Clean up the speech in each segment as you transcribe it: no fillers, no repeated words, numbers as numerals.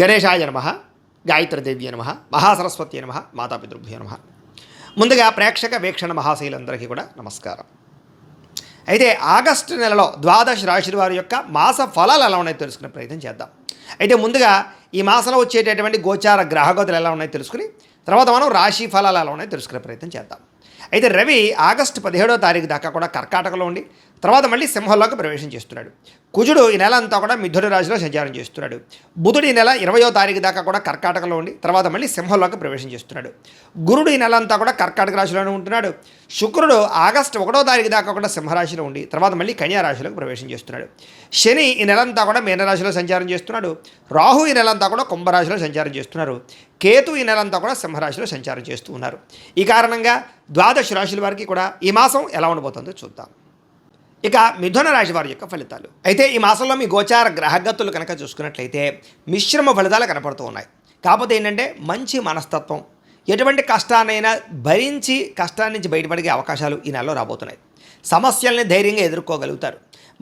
గణేశాయ నమః, గాయత్రీదేవ్య నమః, మహాసరస్వతి నమః, మాతాపితృభ్యో నమః. ముందుగా ప్రేక్షక వీక్షణ మహాశైలందరికీ కూడా నమస్కారం. అయితే ఆగస్టు నెలలో ద్వాదశ రాశి వారి యొక్క మాస ఫలాలు ఎలా ఉన్నాయో తెలుసుకునే ప్రయత్నం చేద్దాం. అయితే ముందుగా ఈ మాసంలో వచ్చేటటువంటి గోచార గ్రహగతులు ఎలా ఉన్నాయో తెలుసుకుని తర్వాత మనం రాశి ఫలాలు ఎలా ఉన్నాయో తెలుసుకునే ప్రయత్నం చేద్దాం. అయితే రవి ఆగస్టు 17వ తారీఖు దాకా కూడా కర్కాటకలో ఉండి తర్వాత మళ్ళీ సింహంలోకి ప్రవేశం చేస్తున్నాడు. కుజుడు ఈ నెల అంతా కూడా మిథున రాశిలో సంచారం చేస్తున్నాడు. బుధుడు ఈ నెల 20వ తారీఖు దాకా కూడా కర్కాటకలో ఉండి తర్వాత మళ్ళీ సింహంలోకి ప్రవేశం చేస్తున్నాడు. గురుడు ఈ నెల అంతా కూడా కర్కాటక రాశిలోనే ఉంటున్నాడు. శుక్రుడు ఆగస్టు 1వ తారీఖు దాకా కూడా సింహరాశిలో ఉండి తర్వాత మళ్ళీ కన్యా రాశిలోకి ప్రవేశం చేస్తున్నాడు. శని ఈ నెలంతా కూడా మీనరాశిలో సంచారం చేస్తున్నాడు. రాహు ఈ నెలంతా కూడా కుంభరాశిలో సంచారం చేస్తున్నారు. కేతు ఈ నెలంతా కూడా సింహరాశిలో సంచారం చేస్తూ ఉన్నారు. ఈ కారణంగా ద్వాదశ రాశుల వారికి కూడా ఈ మాసం ఎలా ఉండబోతుందో చూద్దాం. ఇక మిథున రాశి వారి యొక్క ఫలితాలు. అయితే ఈ మాసంలో మీ గోచార గ్రహగతులు కనుక చూసుకున్నట్లయితే మిశ్రమ ఫలితాలు కనపడుతూ ఉన్నాయి. కాకపోతే ఏంటంటే మంచి మనస్తత్వం, ఎటువంటి కష్టాన్నైనా భరించి కష్టాన్ని నుంచి బయటపడే అవకాశాలు ఈ నెలలో రాబోతున్నాయి. సమస్యల్ని ధైర్యంగా ఎదుర్కోగలుగుతారు.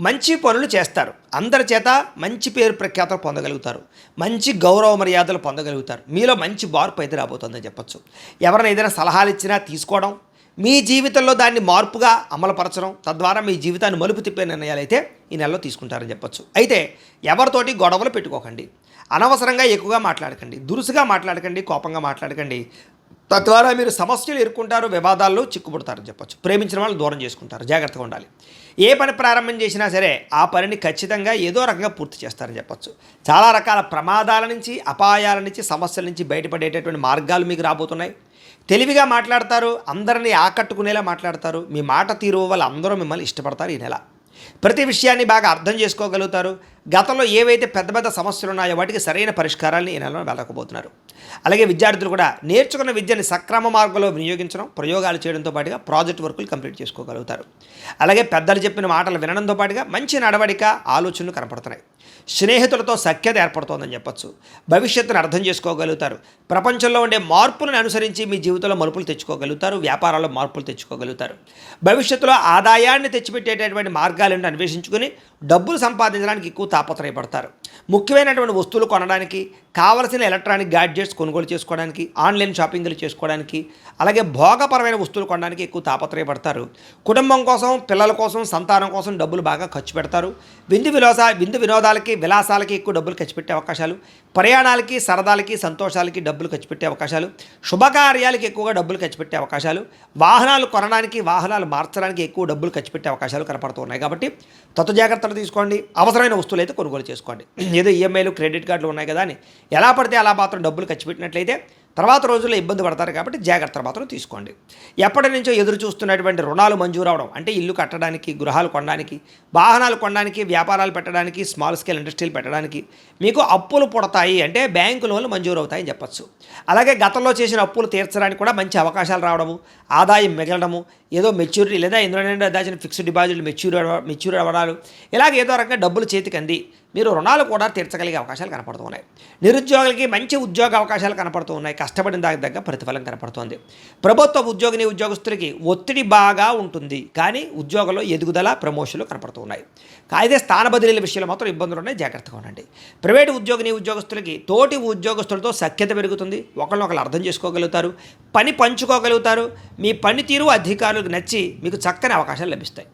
మంచి పనులు చేస్తారు. అందరి చేత మంచి పేరు ప్రఖ్యాతలు పొందగలుగుతారు. మంచి గౌరవ మర్యాదలు పొందగలుగుతారు. మీలో మంచి మార్పు అయితే రాబోతుందని చెప్పచ్చు. ఎవరైనా ఏదైనా సలహాలు ఇచ్చినా తీసుకోవడం, మీ జీవితంలో దాన్ని మార్పుగా అమలుపరచడం, తద్వారా మీ జీవితాన్ని మలుపు తిప్పే నిర్ణయాలు అయితే ఈ నెలలో తీసుకుంటారని చెప్పచ్చు. అయితే ఎవరితోటి గొడవలు పెట్టుకోకండి, అనవసరంగా ఎక్కువగా మాట్లాడకండి, దురుసుగా మాట్లాడకండి, కోపంగా మాట్లాడకండి. తద్వారా మీరు సమస్యలు ఎదుర్కొంటారు, వివాదాల్లో చిక్కుపడతారని చెప్పచ్చు. ప్రేమించిన వాళ్ళు దూరం చేసుకుంటారు. జాగ్రత్తగా ఉండాలి. ఏ పని ప్రారంభం చేసినా సరే ఆ పనిని ఖచ్చితంగా ఏదో రకంగా పూర్తి చేస్తారని చెప్పచ్చు. చాలా రకాల ప్రమాదాల నుంచి, అపాయాల నుంచి, సమస్యల నుంచి బయటపడేటటువంటి మార్గాలు మీకు రాబోతున్నాయి. తెలివిగా మాట్లాడతారు, అందరినీ ఆకట్టుకునేలా మాట్లాడతారు. మీ మాట తీరు వల్ల అందరూ మిమ్మల్ని ఇష్టపడతారు. ఈ నెల ప్రతి విషయాన్ని బాగా అర్థం చేసుకోగలుగుతారు. గతంలో ఏవైతే పెద్ద పెద్ద సమస్యలు ఉన్నాయో వాటికి సరైన పరిష్కారాన్ని ఈ నెలలో వెళ్ళకపోతున్నారు. అలాగే విద్యార్థులు కూడా నేర్చుకున్న విద్యని సక్రమ మార్గంలో వినియోగించడం, ప్రయోగాలు చేయడంతో పాటుగా ప్రాజెక్ట్ వర్కులు కంప్లీట్ చేసుకోగలుగుతారు. అలాగే పెద్దలు చెప్పిన మాటలు వినడంతో పాటుగా మంచి నడవడిక, ఆలోచనలు కనపడుతున్నాయి. స్నేహితులతో సఖ్యత ఏర్పడుతోందని చెప్పచ్చు. భవిష్యత్తును అర్థం చేసుకోగలుగుతారు. ప్రపంచంలో ఉండే మార్పులను అనుసరించి మీ జీవితంలో మలుపులు తెచ్చుకోగలుగుతారు. వ్యాపారాల్లో మార్పులు తెచ్చుకోగలుగుతారు. భవిష్యత్తులో ఆదాయాన్ని తెచ్చిపెట్టేటటువంటి మార్గాలను అన్వేషించుకుని డబ్బులు సంపాదించడానికి ఎక్కువ తాపత్రయపడతారు. ముఖ్యమైనటువంటి వస్తువులు కొనడానికి, కావలసిన ఎలక్ట్రానిక్ గ్యాడ్జెట్స్ కొనుగోలు చేసుకోవడానికి, ఆన్లైన్ షాపింగ్లు చేసుకోవడానికి, అలాగే భోగపరమైన వస్తువులు కొనడానికి ఎక్కువ తాపత్రయపడతారు. కుటుంబం కోసం, పిల్లల కోసం, సంతానం కోసం డబ్బులు బాగా ఖర్చు పెడతారు. విందు వినోదాలకి, విలాసాలకి ఎక్కువ డబ్బులు ఖర్చు పెట్టే అవకాశాలు, ప్రయాణాలకి, సరదాలకి, సంతోషాలకి డబ్బులు ఖర్చు పెట్టే అవకాశాలు, శుభకార్యాలకి ఎక్కువగా డబ్బులు ఖర్చు పెట్టే అవకాశాలు, వాహనాలు కొనడానికి, వాహనాలు మార్చడానికి ఎక్కువ డబ్బులు ఖర్చు పెట్టే అవకాశాలు కనపడుతున్నాయి. కాబట్టి తత్వ జాగ్రత్తలు తీసుకోండి. అవసరమైన వస్తువులు అయితే కొనుగోలు చేసుకోండి. ఏదో ఈఎంఐలు, క్రెడిట్ కార్డులు ఉన్నాయి కదా అని ఎలా పడితే అలా మాత్రం డబ్బులు ఖర్చు పెట్టినట్లయితే తర్వాత రోజుల్లో ఇబ్బంది పడతారు. కాబట్టి జాగ్రత్తలు మాత్రం తీసుకోండి. ఎప్పటి నుంచో ఎదురు చూస్తున్నటువంటి రుణాలు మంజూరు అవడం, అంటే ఇల్లు కట్టడానికి, గృహాలు కొనడానికి, వాహనాలు కొనడానికి, వ్యాపారాలు పెట్టడానికి, స్మాల్ స్కేల్ ఇండస్ట్రీలు పెట్టడానికి మీకు అప్పులు పుడతాయి, అంటే బ్యాంకు లోన్లు మంజూరు అవుతాయని చెప్పచ్చు. అలాగే గతంలో చేసిన అప్పులు తీర్చడానికి కూడా మంచి అవకాశాలు రావడము, ఆదాయం మిగలడము, ఏదో మెచ్యూరిటీ లేదా ఎందుకంటే దాచిన ఫిక్స్డ్ డిపాజిట్లు మెచ్యూర్ అవ్వడాలు, ఇలాగ ఏదో రకంగా డబ్బులు చేతికి అంది మీరు రుణాలు కూడా తీర్చగలిగే అవకాశాలు కనపడుతూ ఉన్నాయి. నిరుద్యోగులకి మంచి ఉద్యోగ అవకాశాలు కనపడుతూ ఉన్నాయి. కష్టపడిన దానికి దగ్గర ప్రతిఫలం కనపడుతోంది. ప్రభుత్వ ఉద్యోగస్తులకి ఒత్తిడి బాగా ఉంటుంది, కానీ ఉద్యోగంలో ఎదుగుదల, ప్రమోషన్లు కనపడుతూ ఉన్నాయి. అయితే స్థాన బదిలీల విషయంలో మాత్రం ఇబ్బందులు ఉన్నాయి. జాగ్రత్తగా ఉండండి. ప్రైవేటు ఉద్యోగస్తులకి తోటి ఉద్యోగస్తులతో సఖ్యత పెరుగుతుంది. ఒకరినొకరు అర్థం చేసుకోగలుగుతారు, పని పంచుకోగలుగుతారు. మీ పనితీరు అధికారులకు నచ్చి మీకు చక్కని అవకాశాలు లభిస్తాయి.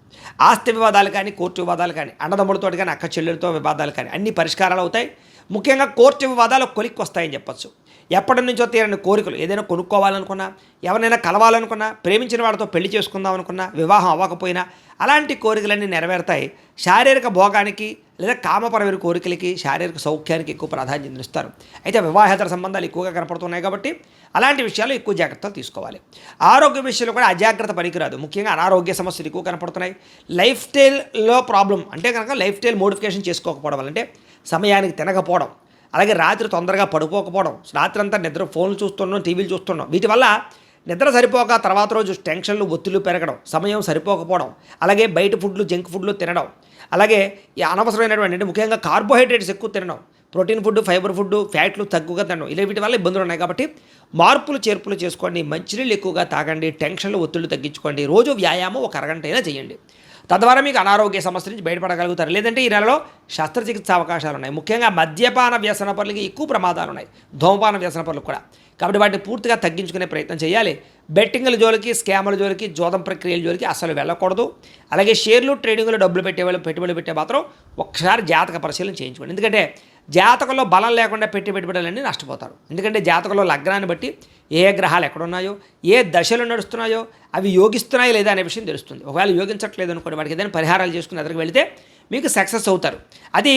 ఆస్తి వివాదాలు కానీ, కోర్టు వివాదాలు కానీ, అన్నదమ్ముడితో కానీ, అక్క చెల్లెలతో వివాదాలు కానీ అన్ని పరిష్కారాలు అవుతాయి. ముఖ్యంగా కోర్టు వివాదాలు కొలిక్కి వస్తాయని చెప్పచ్చు. ఎప్పటి నుంచో తీరని కోరికలు, ఏదైనా కొనుక్కోవాలనుకున్నా, ఎవరినైనా కలవాలనుకున్నా, ప్రేమించిన వాడితో పెళ్లి చేసుకుందాం అనుకున్నా, వివాహం అవ్వకపోయినా అలాంటి కోరికలన్నీ నెరవేరుతాయి. శారీరక భోగానికి లేదా కామపరమైన కోరికలకి, శారీరక సౌఖ్యానికి ఎక్కువ ప్రాధాన్యత ఇస్తారు. అయితే వివాహేతర సంబంధాలు ఎక్కువగా కనపడుతున్నాయి. కాబట్టి అలాంటి విషయాలు ఎక్కువ జాగ్రత్తలు తీసుకోవాలి. ఆరోగ్య విషయంలో కూడా అజాగ్రత్త పనికిరాదు. ముఖ్యంగా అనారోగ్య సమస్యలు ఎక్కువ కనపడుతున్నాయి. లైఫ్ స్టైల్లో ప్రాబ్లం అంటే కనుక లైఫ్ స్టైల్ మోడిఫికేషన్ చేసుకోకపోవడం వల్ల, అంటే సమయానికి తినకపోవడం, అలాగే రాత్రి తొందరగా పడుకోకపోవడం, రాత్రి అంతా నిద్ర ఫోన్లు చూస్తున్నాం, టీవీలు చూస్తున్నాం, వీటి వల్ల నిద్ర సరిపోక తర్వాత రోజు టెన్షన్లు, ఒత్తిళ్లు పెరగడం, సమయం సరిపోకపోవడం, అలాగే బయట ఫుడ్లు, జంక్ ఫుడ్లు తినడం, అలాగే ఈ అనవసరమైనటువంటి అంటే ముఖ్యంగా కార్బోహైడ్రేట్స్ ఎక్కువ తినడం, ప్రోటీన్ ఫుడ్, ఫైబర్ ఫుడ్, ఫ్యాట్లు తక్కువగా తినడం, ఇలా వీటి వల్ల ఇబ్బందులు ఉన్నాయి. కాబట్టి మార్పులు చేర్పులు చేసుకోండి. మంచినీళ్ళు ఎక్కువగా తాగండి. టెన్షన్లు, ఒత్తిళ్లు తగ్గించుకోండి. రోజు వ్యాయామం ఒక అరగంట అయినా చేయండి. తద్వారా మీకు అనారోగ్య సమస్య నుంచి బయటపడగలుగుతారు. లేదంటే ఈ నెలలో శస్త్రచికిత్స అవకాశాలు ఉన్నాయి. ముఖ్యంగా మద్యపాన వ్యసన పనులకి ఎక్కువ ప్రమాదాలు ఉన్నాయి, ధూమపాన వ్యసన పనులకు కూడా. కాబట్టి వాటిని పూర్తిగా తగ్గించుకునే ప్రయత్నం చేయాలి. బెట్టింగ్ల జోలికి, స్కాముల జోలికి, జోదం ప్రక్రియల జోలికి అసలు వెళ్ళకూడదు. అలాగే షేర్లు, ట్రేడింగ్లో డబ్బులు పెట్టేవాళ్ళు, పెట్టుబడులు పెట్టే మాత్రం ఒక్కసారి జాతక పరిశీలన చేయించుకోండి. ఎందుకంటే జాతకంలో బలం లేకుండా పెట్టుబడులన్నీ నష్టపోతారు. ఎందుకంటే జాతకంలో లగ్నాన్ని బట్టి ఏ గ్రహాలు ఎక్కడున్నాయో, ఏ దశలు నడుస్తున్నాయో, అవి యోగిస్తున్నాయో లేదా అనే విషయం తెలుస్తుంది. ఒకవేళ యోగించట్లేదు అనుకోండి, వాటికి ఏదైనా పరిహారాలు చేసుకుని ఎదురుకు వెళితే మీకు సక్సెస్ అవుతారు. అది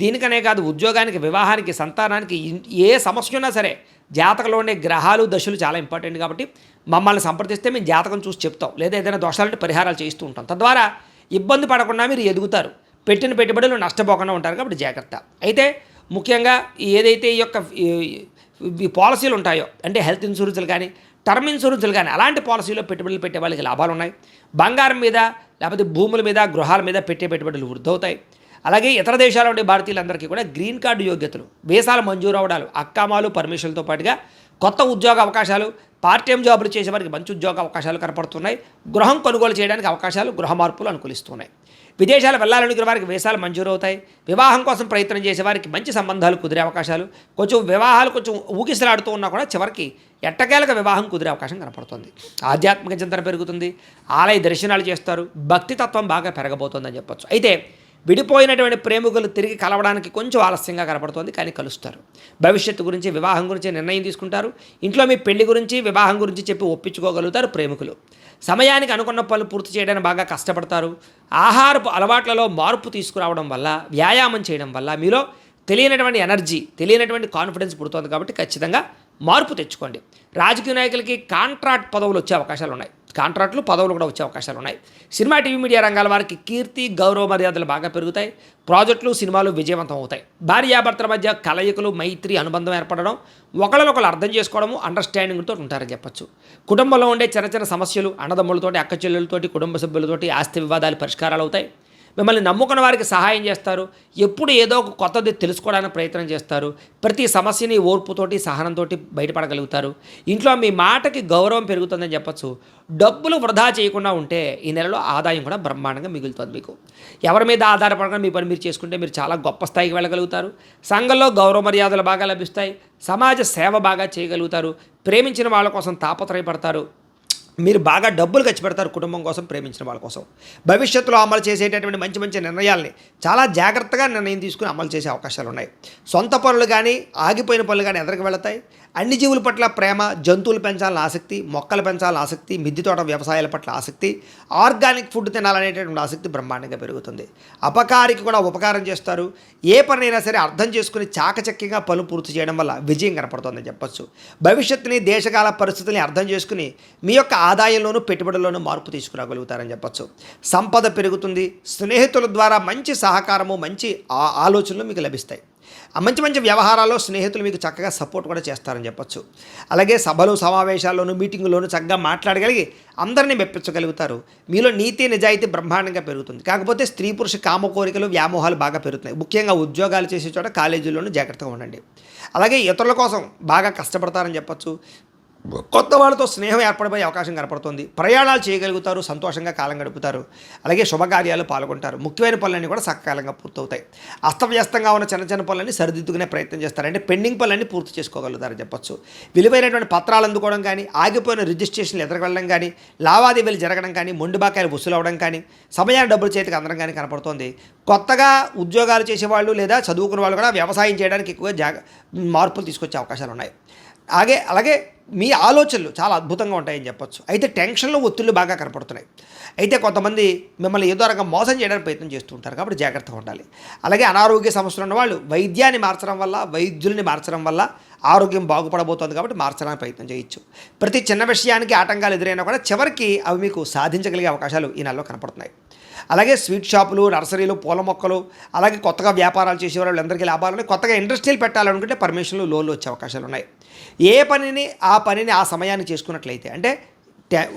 దీనికనే కాదు, ఉద్యోగానికి, వివాహానికి, సంతానానికి ఏ సమస్య ఉన్నా సరే జాతకంలో ఉండే గ్రహాలు, దశలు చాలా ఇంపార్టెంట్. కాబట్టి మమ్మల్ని సంప్రదిస్తే మేము జాతకం చూసి చెప్తాం, లేదా ఏదైనా దోషాలంటే పరిహారాలు చేస్తూ ఉంటాం. తద్వారా ఇబ్బంది పడకుండా మీరు ఎదుగుతారు, పెట్టిన పెట్టుబడులు నష్టపోకుండా ఉంటారు. కాబట్టి జాగ్రత్త. అయితే ముఖ్యంగా ఏదైతే ఈ యొక్క పాలసీలు ఉంటాయో, అంటే హెల్త్ ఇన్సూరెన్స్లు కానీ, టర్మ్ ఇన్సూరెన్స్లు కానీ, అలాంటి పాలసీలో పెట్టుబడులు పెట్టే వాళ్ళకి లాభాలు ఉన్నాయి. బంగారం మీద, లేకపోతే భూముల మీద, గృహాల మీద పెట్టే పెట్టుబడులు వృద్ధవుతాయి. అలాగే ఇతర దేశాల ఉండే భారతీయులందరికీ కూడా గ్రీన్ కార్డు యోగ్యతలు, వీసాలు మంజూరు అవడాలు, అక్కామాలు, పర్మిషన్లతో పాటుగా కొత్త ఉద్యోగ అవకాశాలు, పార్ట్ టైం జాబులు చేసే వారికి మంచి ఉద్యోగ అవకాశాలు కనపడుతున్నాయి. గృహం కొనుగోలు చేయడానికి అవకాశాలు, గృహ మార్పులు అనుకూలిస్తున్నాయి. విదేశాలు వెళ్ళాలనుకునే వారికి వీసాలు మంజూరు అవుతాయి. వివాహం కోసం ప్రయత్నం చేసే వారికి మంచి సంబంధాలు కుదిరే అవకాశాలు, వివాహాలు కొంచెం ఊగిసలాడుతూ ఉన్నా కూడా చివరికి ఎట్టకేలకు వివాహం కుదిరే అవకాశం కనపడుతుంది. ఆధ్యాత్మిక చింతన పెరుగుతుంది, ఆలయ దర్శనాలు చేస్తారు, భక్తి తత్వం బాగా పెరగబోతుందని చెప్పొచ్చు. అయితే విడిపోయినటువంటి ప్రేమికులు తిరిగి కలవడానికి కొంచెం ఆలస్యంగా కనపడుతుంది, కానీ కలుస్తారు. భవిష్యత్తు గురించి, వివాహం గురించి నిర్ణయం తీసుకుంటారు. ఇంట్లో మీ పెళ్లి గురించి, వివాహం గురించి చెప్పి ఒప్పించుకోగలుగుతారు ప్రేమికులు. సమయానికి అనుకున్న పనులు పూర్తి చేయడానికి బాగా కష్టపడతారు. ఆహారపు అలవాట్లలో మార్పు తీసుకురావడం వల్ల, వ్యాయామం చేయడం వల్ల మీలో తెలియనటువంటి ఎనర్జీ, తెలియనటువంటి కాన్ఫిడెన్స్ పుడుతుంది. కాబట్టి ఖచ్చితంగా మార్పు తెచ్చుకోండి. రాజకీయ నాయకులకి కాంట్రాక్ట్ పదవులు వచ్చే అవకాశాలు ఉన్నాయి. కాంట్రాక్టులు, పదవులు కూడా వచ్చే అవకాశాలు ఉన్నాయి. సినిమా, టీవీ, మీడియా రంగాల వారికి కీర్తి, గౌరవ మర్యాదలు బాగా పెరుగుతాయి. ప్రాజెక్టులు, సినిమాలు విజయవంతం అవుతాయి. భార్యాభర్తల మధ్య కలయికలు, మైత్రి, అనుబంధం ఏర్పడడం, ఒకరినొకరు అర్థం చేసుకోవడము, అండర్స్టాండింగ్తో ఉంటారని చెప్పచ్చు. కుటుంబంలో ఉండే చిన్న చిన్న సమస్యలు, అన్నదమ్ములతోటి, అక్క చెల్లెలతోటి, కుటుంబ సభ్యులతోటి ఆస్తి వివాదాలు పరిష్కారాలు అవుతాయి. మిమ్మల్ని నమ్ముకున్న వారికి సహాయం చేస్తారు. ఎప్పుడు ఏదో ఒక కొత్తది తెలుసుకోవడానికి ప్రయత్నం చేస్తారు. ప్రతి సమస్యని ఓర్పుతోటి, సహనంతో బయటపడగలుగుతారు. ఇంట్లో మీ మాటకి గౌరవం పెరుగుతుందని చెప్పచ్చు. డబ్బులు వృధా చేయకుండా ఉంటే ఈ నెలలో ఆదాయం కూడా బ్రహ్మాండంగా మిగులుతుంది. మీకు ఎవరి మీద ఆధారపడకుండా మీ పని మీరు చేసుకుంటే మీరు చాలా గొప్ప స్థాయికి వెళ్ళగలుగుతారు. సంఘంలో గౌరవ మర్యాదలు బాగా లభిస్తాయి. సమాజ సేవ బాగా చేయగలుగుతారు. ప్రేమించిన వాళ్ళ కోసం తాపత్రయపడతారు. మీరు బాగా డబ్బులు ఖర్చు పెడతారు కుటుంబం కోసం, ప్రేమించిన వాళ్ళ కోసం. భవిష్యత్తులో అమలు చేసేటటువంటి మంచి మంచి నిర్ణయాల్ని చాలా జాగ్రత్తగా నిర్ణయం తీసుకుని అమలు చేసే అవకాశాలు ఉన్నాయి. సొంత పనులు కానీ, ఆగిపోయిన పనులు కానీ ఎదరికి వెళతాయి. అన్ని జీవుల పట్ల ప్రేమ, జంతువులు పెంచాలని ఆసక్తి, మొక్కలు పెంచాలని ఆసక్తి, మిద్దె తోట వ్యవసాయాల పట్ల ఆసక్తి, ఆర్గానిక్ ఫుడ్ తినాలనేటటువంటి ఆసక్తి బ్రహ్మాండంగా పెరుగుతుంది. అపకారికి కూడా ఉపకారం చేస్తారు. ఏ పనైనా సరే అర్థం చేసుకుని చాకచక్యంగా పనులు పూర్తి చేయడం వల్ల విజయం కనపడుతుందని చెప్పొచ్చు. భవిష్యత్తుని, దేశకాల పరిస్థితుల్ని అర్థం చేసుకుని మీ యొక్క ఆదాయంలోనూ, పెట్టుబడుల్లోనూ మార్పు తీసుకురాగలుగుతారని చెప్పొచ్చు. సంపద పెరుగుతుంది. స్నేహితుల ద్వారా మంచి సహకారము, మంచి ఆలోచనలు మీకు లభిస్తాయి. మంచి మంచి వ్యవహారాల్లో స్నేహితులు మీకు చక్కగా సపోర్ట్ కూడా చేస్తారని చెప్పొచ్చు. అలాగే సభలు, సమావేశాల్లోనూ, మీటింగుల్లోనూ చక్కగా మాట్లాడగలిగి అందరినీ మెప్పించగలుగుతారు. మీలో నీతి, నిజాయితీ బ్రహ్మాండంగా పెరుగుతుంది. కాకపోతే స్త్రీ పురుష కామ కోరికలు, వ్యామోహాలు బాగా పెరుగుతున్నాయి. ముఖ్యంగా ఉద్యోగాలు చేసే చోట, కాలేజీల్లోనూ జాగ్రత్తగా ఉండండి. అలాగే ఇతరుల కోసం బాగా కష్టపడతారని చెప్పొచ్చు. కొత్త వాళ్ళతో స్నేహం ఏర్పడిపోయే అవకాశం కనపడుతుంది. ప్రయాణాలు చేయగలుగుతారు, సంతోషంగా కాలం గడుపుతారు. అలాగే శుభకార్యాలు పాల్గొంటారు. ముఖ్యమైన పనులన్నీ కూడా సకాలంగా పూర్తవుతాయి. అస్తవ్యస్తంగా ఉన్న చిన్న చిన్న పనులన్నీ సరిదిద్దుకునే ప్రయత్నం చేస్తారు. అంటే పెండింగ్ పనులన్నీ పూర్తి చేసుకోగలుగుతారని చెప్పొచ్చు. విలువైనటువంటి పత్రాలు అందుకోవడం కానీ, ఆగిపోయిన రిజిస్ట్రేషన్లు ఎదురుకెళ్ళడం కానీ, లావాదేవీలు జరగడం కానీ, మొండిబాకాయలు వసూలు అవ్వడం కానీ, సమయాన్ని డబ్బులు చేతికి అందడం కానీ కనపడుతోంది. కొత్తగా ఉద్యోగాలు చేసేవాళ్ళు లేదా చదువుకున్న వాళ్ళు కూడా వ్యవసాయం చేయడానికి ఎక్కువగా మార్పులు తీసుకొచ్చే అవకాశాలు ఉన్నాయి. అలాగే మీ ఆలోచనలు చాలా అద్భుతంగా ఉంటాయని చెప్పొచ్చు. అయితే టెన్షన్లు, ఒత్తిళ్లు బాగా కనపడుతున్నాయి. అయితే కొంతమంది మిమ్మల్ని ఏదో రకంగా మోసం చేయడానికి ప్రయత్నం చేస్తూ ఉంటారు. కాబట్టి జాగ్రత్తగా ఉండాలి. అలాగే అనారోగ్య సమస్యలు ఉన్న వాళ్ళు వైద్యాన్ని మార్చడం వల్ల, వైద్యుల్ని మార్చడం వల్ల ఆరోగ్యం బాగుపడబోతోంది. కాబట్టి మార్చడానికి ప్రయత్నం చేయొచ్చు. ప్రతి చిన్న విషయానికి ఆటంకాలు ఎదురైనా కూడా చివరికి అవి మీకు సాధించగలిగే అవకాశాలు ఈ నెలలో కనపడుతున్నాయి. అలాగే స్వీట్ షాపులు, నర్సరీలు, పూల మొక్కలు, అలాగే కొత్తగా వ్యాపారాలు చేసేవాళ్ళు అందరికీ లాభాలు. కొత్తగా ఇండస్ట్రీలు పెట్టాలనుకుంటే పర్మిషన్లు, లోన్లు వచ్చే అవకాశాలు ఉన్నాయి. ఏ పనిని ఆ సమయాన్ని చేసుకున్నట్లయితే, అంటే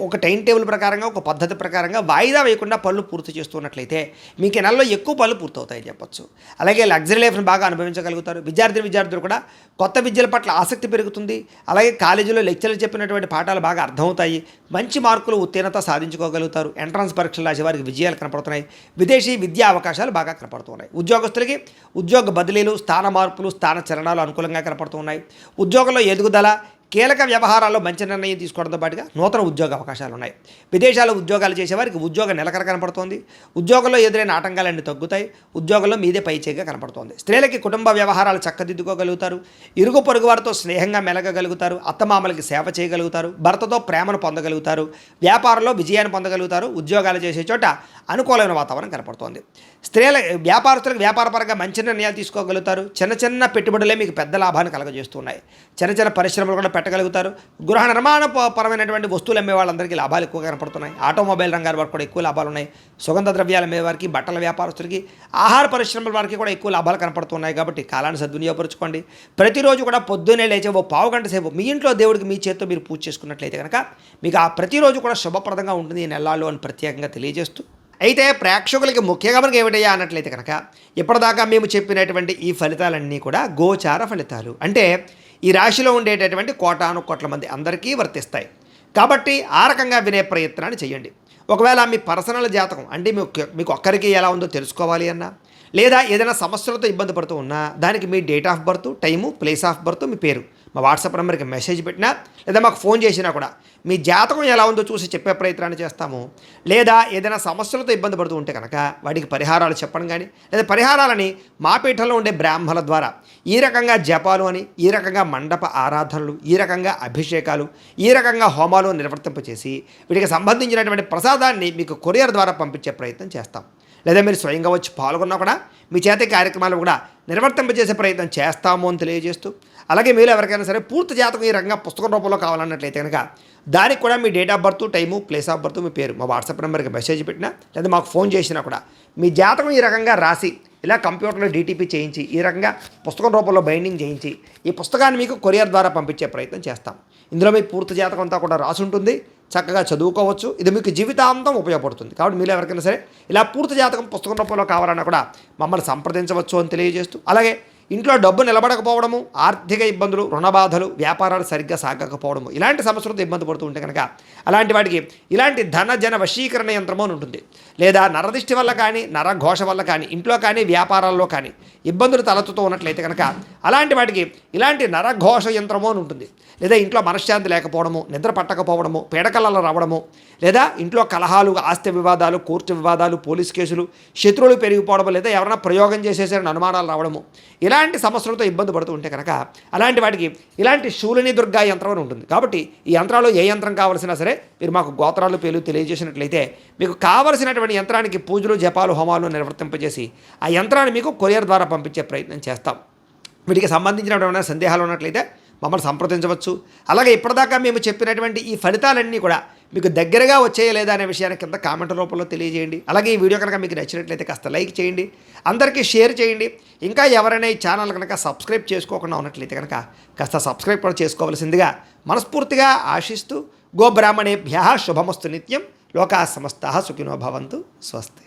ఒక టైం టేబుల్ ప్రకారంగా, ఒక పద్ధతి ప్రకారంగా వాయిదా వేయకుండా పనులు పూర్తి చేస్తున్నట్లయితే మీకు ఈ నెలలో ఎక్కువ పనులు పూర్తవుతాయని చెప్పొచ్చు. అలాగే లగ్జరీ లైఫ్ని బాగా అనుభవించగలుగుతారు. విద్యార్థులు కూడా కొత్త విద్యల పట్ల ఆసక్తి పెరుగుతుంది. అలాగే కాలేజీలో లెక్చర్లు చెప్పినటువంటి పాఠాలు బాగా అర్థమవుతాయి. మంచి మార్కులు ఉత్తీర్ణత సాధించుకోగలుగుతారు. ఎంట్రన్స్ పరీక్షలు రాసే వారికి విజయాలు కనపడుతున్నాయి. విదేశీ విద్యా అవకాశాలు బాగా కనపడుతున్నాయి. ఉద్యోగస్తులకి ఉద్యోగ బదిలీలు, స్థాన మార్పులు, స్థాన చలనాలు అనుకూలంగా కనపడుతున్నాయి. ఉద్యోగంలో ఎదుగుదల, కీలక వ్యవహారాల్లో మంచి నిర్ణయం తీసుకోవడంతో పాటుగా నూతన ఉద్యోగ అవకాశాలు ఉన్నాయి. విదేశాల్లో ఉద్యోగాలు చేసేవారికి ఉద్యోగ నిలకడ కనపడుతోంది. ఉద్యోగంలో ఎదురైన ఆటంకాలన్నీ తగ్గుతాయి. ఉద్యోగంలో మీదే పైచేగా కనపడుతోంది. స్త్రీలకి కుటుంబ వ్యవహారాలు చక్కదిద్దుకోగలుగుతారు. ఇరుగు పొరుగు వారితో స్నేహంగా మెలగగలుగుతారు. అత్తమామలకి సేవ చేయగలుగుతారు. భర్తతో ప్రేమను పొందగలుగుతారు. వ్యాపారంలో విజయాన్ని పొందగలుగుతారు. ఉద్యోగాలు చేసే చోట అనుకూలమైన వాతావరణం కనపడుతోంది. వ్యాపారస్తులకు వ్యాపారపరంగా మంచి నిర్ణయాలు తీసుకోగలుగుతారు. చిన్న పెట్టుబడులే మీకు పెద్ద లాభాన్ని కలగజేస్తున్నాయి. చిన్న పరిశ్రమలు కూడా పెట్టగలుగుతారు. గృహ నిర్మాణ పరమైనటువంటి వస్తువులు అమ్మే వాళ్ళందరికీ లాభాలు ఎక్కువ కనపడుతున్నాయి. ఆటోమొబైల్ రంగాల వారికి కూడా ఎక్కువ లాభాలు ఉన్నాయి. సుగంధ ద్రవ్యాలు అమ్మే వారికి, బట్టల వ్యాపారస్తులకి, ఆహార పరిశ్రమల వారికి కూడా ఎక్కువ లాభాలు కనపడుతున్నాయి. కాబట్టి కాలాన్ని సద్వినియోగపరచుకోండి. ప్రతిరోజు కూడా పొద్దున్నే లేచే ఓ పావు గంట సేపు మీ ఇంట్లో దేవుడికి మీ చేతితో మీరు పూజ చేసుకున్నట్లయితే కనుక మీకు ఆ ప్రతిరోజు కూడా శుభప్రదంగా ఉంటుంది ఈ నెలల్లో అని ప్రత్యేకంగా తెలియజేస్తూ, అయితే ప్రేక్షకులకి ముఖ్యంగా మనకి ఏమిటయ్యా అన్నట్లయితే కనుక ఇప్పటిదాకా మేము చెప్పినటువంటి ఈ ఫలితాలన్నీ కూడా గోచార ఫలితాలు. అంటే ఈ రాశిలో ఉండేటటువంటి కోటాను కోట్ల మంది అందరికీ వర్తిస్తాయి. కాబట్టి ఆ రకంగా వినే ప్రయత్నాన్ని చేయండి. ఒకవేళ మీ పర్సనల్ జాతకం అంటే మీకు ఒక్కరికి ఎలా ఉందో తెలుసుకోవాలి అన్నా, లేదా ఏదైనా సమస్యలతో ఇబ్బంది పడుతూ ఉన్నా దానికి మీ date of birth, time, place of birth, మీ పేరు మా వాట్సాప్ నెంబర్కి మెసేజ్ పెట్టినా లేదా మాకు ఫోన్ చేసినా కూడా మీ జాతకం ఎలా ఉందో చూసి చెప్పే ప్రయత్నాన్ని చేస్తాము. లేదా ఏదైనా సమస్యలతో ఇబ్బంది పడుతూ ఉంటే కనుక వాటికి పరిహారాలు చెప్పడం కానీ, లేదా పరిహారాలని మా పీఠంలో ఉండే బ్రాహ్మణుల ద్వారా ఈ రకంగా జపాలు అని, ఈ రకంగా మండప ఆరాధనలు, ఈ రకంగా అభిషేకాలు, ఈ రకంగా హోమాలు నిర్వర్తింపచేసి వీటికి సంబంధించినటువంటి ప్రసాదాన్ని మీకు కొరియర్ ద్వారా పంపించే ప్రయత్నం చేస్తాం. లేదా మీరు స్వయంగా వచ్చి పాల్గొన్నా కూడా మీ చేతి కార్యక్రమాలు కూడా నిర్వర్తింపజేసే ప్రయత్నం చేస్తాము అని తెలియజేస్తూ, అలాగే మీరు ఎవరికైనా సరే పూర్తి జాతకం ఈ రకంగా పుస్తకం రూపంలో కావాలన్నట్లయితే కనుక దానికి కూడా మీ date of birth, time, place of birth, మీ పేరు మా వాట్సాప్ నెంబర్కి మెసేజ్ పెట్టినా లేదా మాకు ఫోన్ చేసినా కూడా మీ జాతకం ఈ రకంగా రాసి ఇలా కంప్యూటర్లో డీటీపీ చేయించి ఈ రకంగా పుస్తకం రూపంలో బైండింగ్ చేయించి ఈ పుస్తకాన్ని మీకు కొరియర్ ద్వారా పంపించే ప్రయత్నం చేస్తాం. ఇందులో మీ పూర్తి జాతకం అంతా కూడా రాసి ఉంటుంది. చక్కగా చదువుకోవచ్చు. ఇది మీకు జీవితాంతం ఉపయోగపడుతుంది. కాబట్టి మీరు ఎవరికైనా సరే ఇలా పూర్తి జాతకం పుస్తకం రూపంలో కావాలన్నా కూడా మమ్మల్ని సంప్రదించవచ్చు అని తెలియజేస్తూ, అలాగే ఇంట్లో డబ్బు నిలబడకపోవడము, ఆర్థిక ఇబ్బందులు, రుణ బాధలు, వ్యాపారాలు సరిగ్గా సాగకపోవడము, ఇలాంటి సమస్యలతో ఇబ్బంది పడుతూ ఉంటే కనుక అలాంటి వాటికి ఇలాంటి ధన వశీకరణ యంత్రము అని ఉంటుంది. లేదా నరదిష్టి వల్ల కానీ, నరఘోష వల్ల కానీ, ఇంట్లో కానీ వ్యాపారాల్లో కానీ ఇబ్బందులు తలెత్తుతూ ఉన్నట్లయితే కనుక అలాంటి వాటికి ఇలాంటి నరఘోష యంత్రము అని ఉంటుంది. లేదా ఇంట్లో మనశ్శాంతి లేకపోవడము, నిద్ర పట్టకపోవడము, పీడకలలు రావడము, లేదా ఇంట్లో కలహాలు, ఆస్తి వివాదాలు, కోర్టు వివాదాలు, పోలీస్ కేసులు, శత్రువులు పెరిగిపోవడము, లేదా ఎవరైనా ప్రయోగం చేసేసారని అనుమానాలు రావడము, ఇలాంటి సమస్యలతో ఇబ్బంది పడుతూ ఉంటే కనుక అలాంటి వాటికి ఇలాంటి శూలిని దుర్గా యంత్రం అని ఉంటుంది. కాబట్టి ఈ యంత్రాలు ఏ యంత్రం కావాల్సినా సరే మీరు మాకు గోత్రాలు పేర్లు తెలియజేసినట్లయితే మీకు కావలసినటువంటి యంత్రానికి పూజలు, జపాలు, హోమాలు నిర్వర్తింపజేసి ఆ యంత్రాన్ని మీకు కొరియర్ ద్వారా పంపించే ప్రయత్నం చేస్తాం. వీటికి సంబంధించినటువంటి సందేహాలు ఉన్నట్లయితే మమ్మల్ని సంప్రదించవచ్చు. అలాగే ఇప్పటిదాకా మేము చెప్పినటువంటి ఈ ఫలితాలన్నీ కూడా మీకు దగ్గరగా వచ్చాయా లేదా అనే విషయాన్ని కింద కామెంట్ రూపంలో తెలియజేయండి. అలాగే ఈ వీడియో కనుక మీకు నచ్చినట్లయితే కాస్త లైక్ చేయండి, అందరికీ షేర్ చేయండి. ఇంకా ఎవరైనా ఈ ఛానల్ కనుక సబ్స్క్రైబ్ చేసుకోకుండా ఉన్నట్లయితే కనుక కాస్త సబ్స్క్రైబ్ కూడా చేసుకోవాల్సిందిగా మనస్ఫూర్తిగా ఆశిస్తూ, గోబ్రాహ్మణేభ్యః శుభమస్తు నిత్యం, లోకాః సమస్తాః సుఖినో భవంతు. స్వస్తి.